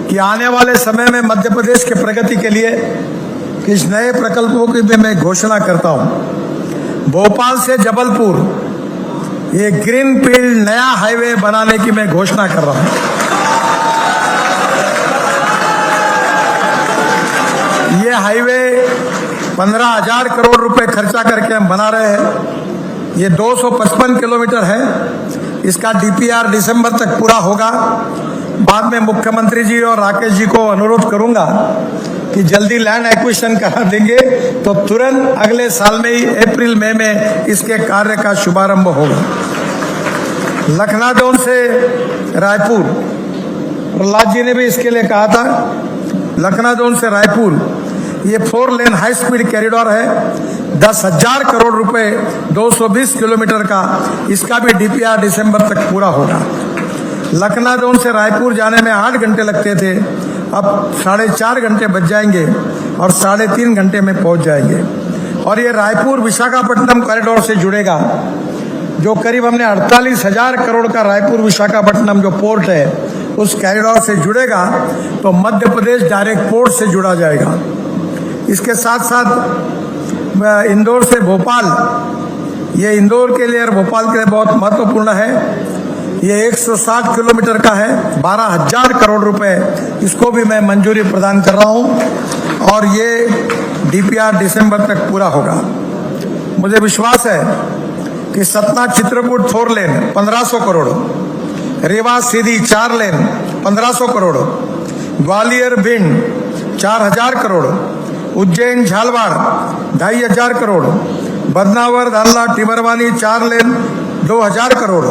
कि आने वाले समय में मध्य प्रदेश के प्रगति के लिए कुछ नए प्रकल्पों की भी मैं घोषणा करता हूं। भोपाल से जबलपुर ये ग्रीन फील्ड नया हाईवे बनाने की मैं घोषणा कर रहा हूं। ये हाईवे 15,000 करोड़ रुपए खर्चा करके हम बना रहे हैं। ये 255 किलोमीटर है। इसका डीपीआर दिसंबर तक पूरा होगा। बाद में मुख्यमंत्री जी और राकेश जी को अनुरोध करूंगा कि जल्दी लैंड एक्विजिशन करा देंगे तो तुरंत अगले साल में ही अप्रैल मई में इसके कार्य का शुभारंभ होगा। लखनऊ से रायपुर, प्रहलाद जी ने भी इसके लिए कहा था। लखनऊ से रायपुर ये 4 लेन हाई स्पीड कॉरिडोर है। 10,000 करोड़ रुपए 220 किलोमीटर का, इसका भी डीपीआर दिसंबर तक पूरा होगा। लखनऊ से रायपुर जाने में 8 घंटे लगते थे, अब 4.5 घंटे बच जाएंगे और 3.5 घंटे में पहुंच जाएंगे। और ये रायपुर विशाखापट्टनम कॉरिडोर से जुड़ेगा, जो करीब हमने 48,000 करोड़ का रायपुर विशाखापट्टनम जो पोर्ट है उस कॉरिडोर से जुड़ेगा, तो मध्य प्रदेश डायरेक्ट पोर्ट से जुड़ा जाएगा। इसके साथ साथ इंदौर से भोपाल, ये इंदौर के लिए और भोपाल के लिए बहुत महत्वपूर्ण है। ये 160 किलोमीटर का है, 12,000 करोड़ रुपए, इसको भी मैं मंजूरी प्रदान कर रहा हूं और ये डीपीआर दिसंबर तक पूरा होगा। मुझे विश्वास है कि सतना चित्रकूट 4 लेन 1,500 करोड़, रीवा सीधी 4 लेन 1,500 करोड़, ग्वालियर भिंड 4,000 करोड़, उज्जैन झालवाड़ 2,500 करोड़, बदनावर धाल्ला टिमरवानी 4 लेन 2,000 करोड़,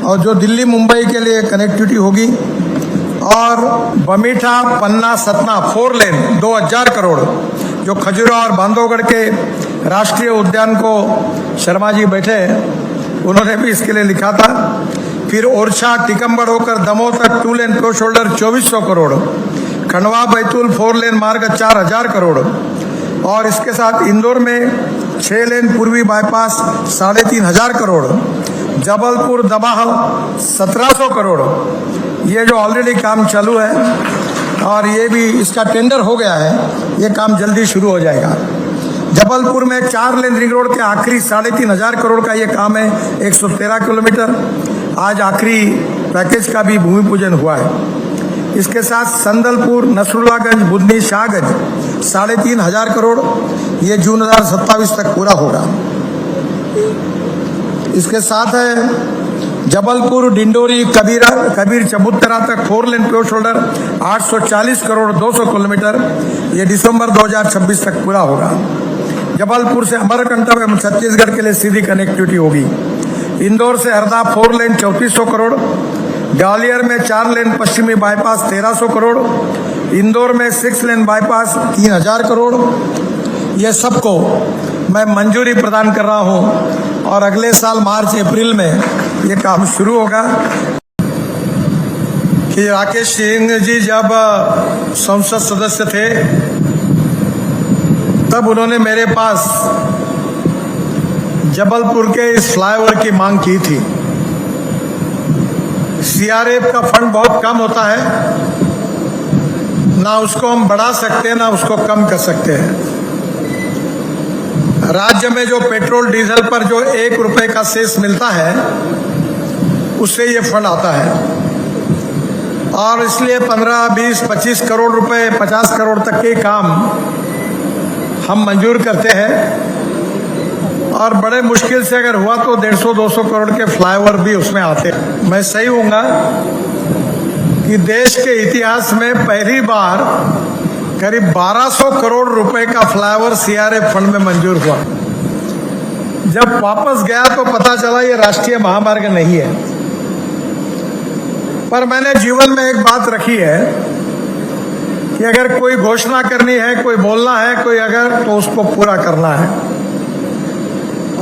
और जो दिल्ली मुंबई के लिए कनेक्टिविटी होगी, और बमीठा पन्ना सतना 4 लेन 2,000 करोड़, जो खजुराहो और बांधवगढ़ के राष्ट्रीय उद्यान को शर्मा जी बैठे उन्होंने भी इसके लिए लिखा था। फिर ओरछा टिकमगढ़ होकर दमोह तक 2 लेन प्रो शोल्डर 2,400 करोड़, खंडवा बैतूल 4 लेन मार्ग 4,000 करोड़, और इसके साथ इंदौर में 6 लेन पूर्वी बाईपास 3,500 करोड़, जबलपुर दमाह 1,700 करोड़। ये जो ऑलरेडी काम चालू है और ये भी इसका टेंडर हो गया है, ये काम जल्दी शुरू हो जाएगा। जबलपुर में 4 लेन रिंग रोड के आखिरी 3,500 करोड़ का ये काम है, 113 किलोमीटर। आज आखिरी पैकेज का भी भूमि पूजन हुआ है। इसके साथ संदलपुर नसरुल्लागंज बुधनी शाहगंज 3,500 करोड़, ये जून 2027 तक पूरा होगा। इसके साथ है जबलपुर डिंडोरी कबीर चबूतरा तक 4 लेन प्योर शोल्डर 840 करोड़ 200 किलोमीटर, ये दिसंबर 2026 तक पूरा होगा। जबलपुर से अमरकंटक में छत्तीसगढ़ के लिए सीधी कनेक्टिविटी होगी। इंदौर से हरदा 4 लेन 3,400 करोड़, ग्वालियर में 4 लेन पश्चिमी बाईपास 1,300 करोड़, इंदौर में 6 लेन बाईपास 3,000 करोड़। ये सबको मैं मंजूरी प्रदान कर रहा हूं और अगले साल मार्च अप्रैल में ये काम शुरू होगा। कि राकेश सिंह जी जब संसद सदस्य थे तब उन्होंने मेरे पास जबलपुर के इस फ्लाईओवर की मांग की थी। सीआरएफ का फंड बहुत कम होता है, ना उसको हम बढ़ा सकते हैं ना उसको कम कर सकते हैं। राज्य में जो पेट्रोल डीजल पर जो 1 रुपए का सेस मिलता है उससे ये फंड आता है, और इसलिए 15, 20, 25 करोड़ रुपए 50 करोड़ तक के काम हम मंजूर करते हैं। और बड़े मुश्किल से अगर हुआ तो 150-200 करोड़ के फ्लाईओवर भी उसमें आते हैं। मैं सही हूँगा कि देश के इतिहास में पहली बार करीब 1,200 करोड़ रुपए का फ्लाईओवर सीआरएफ फंड में मंजूर हुआ। जब वापस गया तो पता चला ये राष्ट्रीय महामार्ग नहीं है। पर मैंने जीवन में एक बात रखी है कि अगर कोई घोषणा करनी है, कोई बोलना है, कोई अगर, तो उसको पूरा करना है।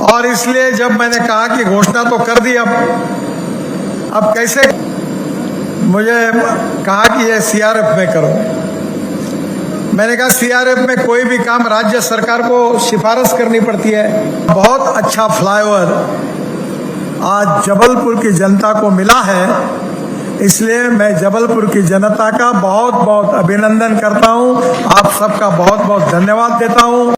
और इसलिए जब मैंने कहा कि घोषणा तो कर दी, अब कैसे, मुझे कहा कि ये सीआरएफ में करो। मैंने कहा सीआरएफ में कोई भी काम राज्य सरकार को सिफारिश करनी पड़ती है। बहुत अच्छा फ्लाईओवर आज जबलपुर की जनता को मिला है इसलिए मैं जबलपुर की जनता का बहुत बहुत अभिनंदन करता हूं, आप सबका बहुत बहुत धन्यवाद देता हूं।